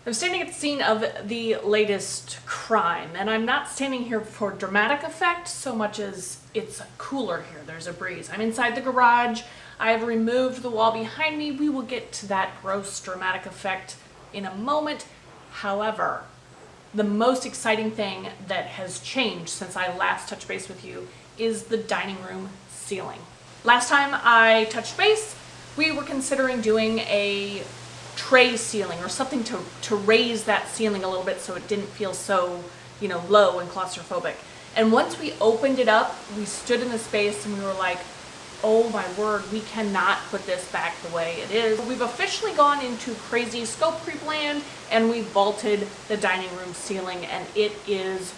I'm standing at the scene of the latest crime, and I'm not standing here for dramatic effect so much as it's cooler here. There's a breeze. I'm inside the garage. I have removed the wall behind me. We will get to that gross dramatic effect in a moment. However, the most exciting thing that has changed since I last touched base with you is the dining room ceiling. Last time I touched base, we were considering doing a tray ceiling or something to raise that ceiling a little bit so it didn't feel so, low and claustrophobic. And once we opened it up, we stood in the space and we were like, oh my word, we cannot put this back the way it is. We've officially gone into crazy scope creep land and we vaulted the dining room ceiling and it is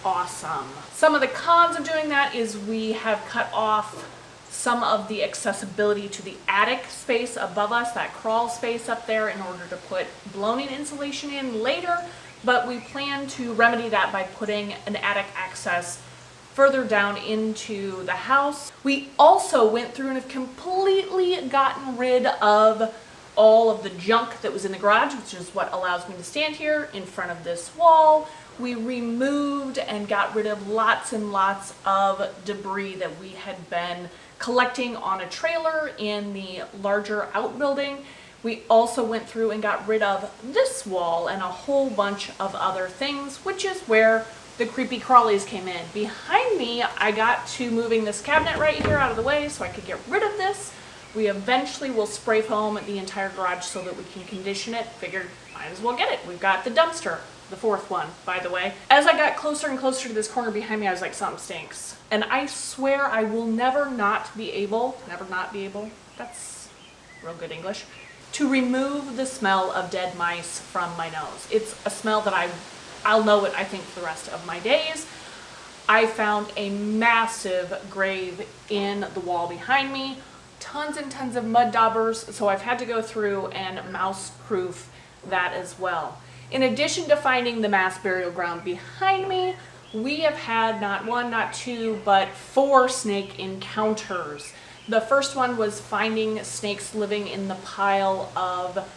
awesome. Some of the cons of doing that is we have cut off some of the accessibility to the attic space above us, that crawl space up there, in order to put blown-in insulation in later, but we plan to remedy that by putting an attic access further down into the house. We also went through and have completely gotten rid of all of the junk that was in the garage, which is what allows me to stand here in front of this wall. We removed and got rid of lots and lots of debris that we had been collecting on a trailer in the larger outbuilding. We also went through and got rid of this wall and a whole bunch of other things, which is where the creepy crawlies came in. Behind me, I got to moving this cabinet right here out of the way so I could get rid of this. We eventually will spray foam the entire garage so that we can condition it. Figured might as well get it. We've got the dumpster, the fourth one, by the way. As I got closer and closer to this corner behind me, I was like, something stinks. And I swear I will never not be able, that's real good English, to remove the smell of dead mice from my nose. It's a smell that I'll know it, I think, for the rest of my days. I found a massive grave in the wall behind me, tons and tons of mud daubers, so I've had to go through and mouse-proof that as well. In addition to finding the mass burial ground behind me, we have had not one, not two, but 4 snake encounters. The first one was finding snakes living in the pile of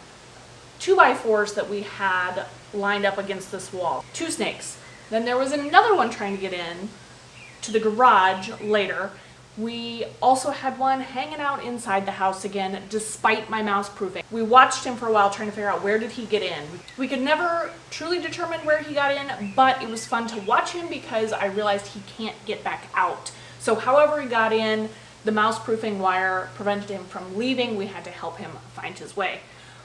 2x4s that we had lined up against this wall. 2 snakes. Then there was another one trying to get in to the garage later. We also had one hanging out inside the house again, despite my mouse proofing. We watched him for a while trying to figure out where did he get in. We could never truly determine where he got in, but it was fun to watch him because I realized he can't get back out. So however he got in, the mouse proofing wire prevented him from leaving. We had to help him find his way.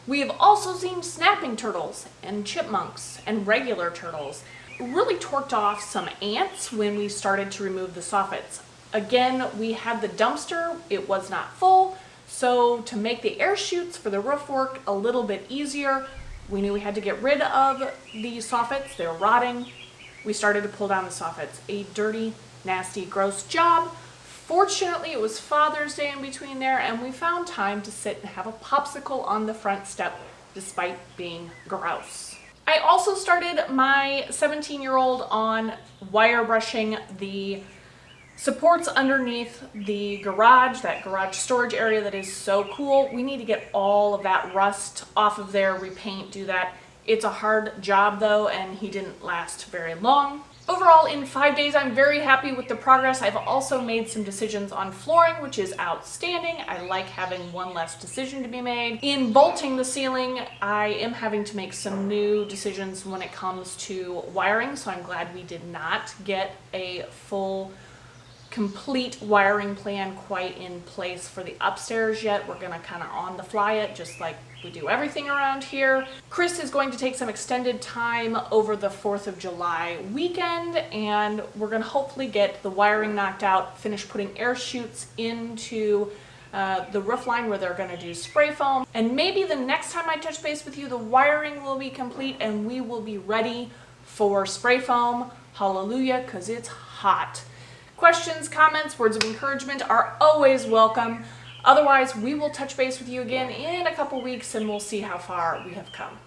We have also seen snapping turtles and chipmunks and regular turtles. Really torqued off some ants when we started to remove the soffits. Again, we had the dumpster, it was not full, so to make the air chutes for the roof work a little bit easier, we knew we had to get rid of the soffits, they were rotting. We started to pull down the soffits. A dirty, nasty, gross job. Fortunately, it was Father's Day in between there, and we found time to sit and have a popsicle on the front step, despite being gross. I also started my 17-year-old on wire brushing the supports underneath the garage, that garage storage area that is so cool. We need to get all of that rust off of there, repaint, do that. It's a hard job though, and he didn't last very long. Overall, in 5 days, I'm very happy with the progress. I've also made some decisions on flooring, which is outstanding. I like having one less decision to be made. In bolting the ceiling, I am having to make some new decisions when it comes to wiring, so I'm glad we did not get a full complete wiring plan quite in place for the upstairs yet. We're gonna kind of on the fly it, just like we do everything around here. Chris is going to take some extended time over the 4th of July weekend, and we're gonna hopefully get the wiring knocked out, finish putting air chutes into the roof line where they're gonna do spray foam. And maybe the next time I touch base with you, the wiring will be complete and we will be ready for spray foam. Hallelujah, because it's hot. Questions, comments, words of encouragement are always welcome. Otherwise, we will touch base with you again in a couple weeks and we'll see how far we have come.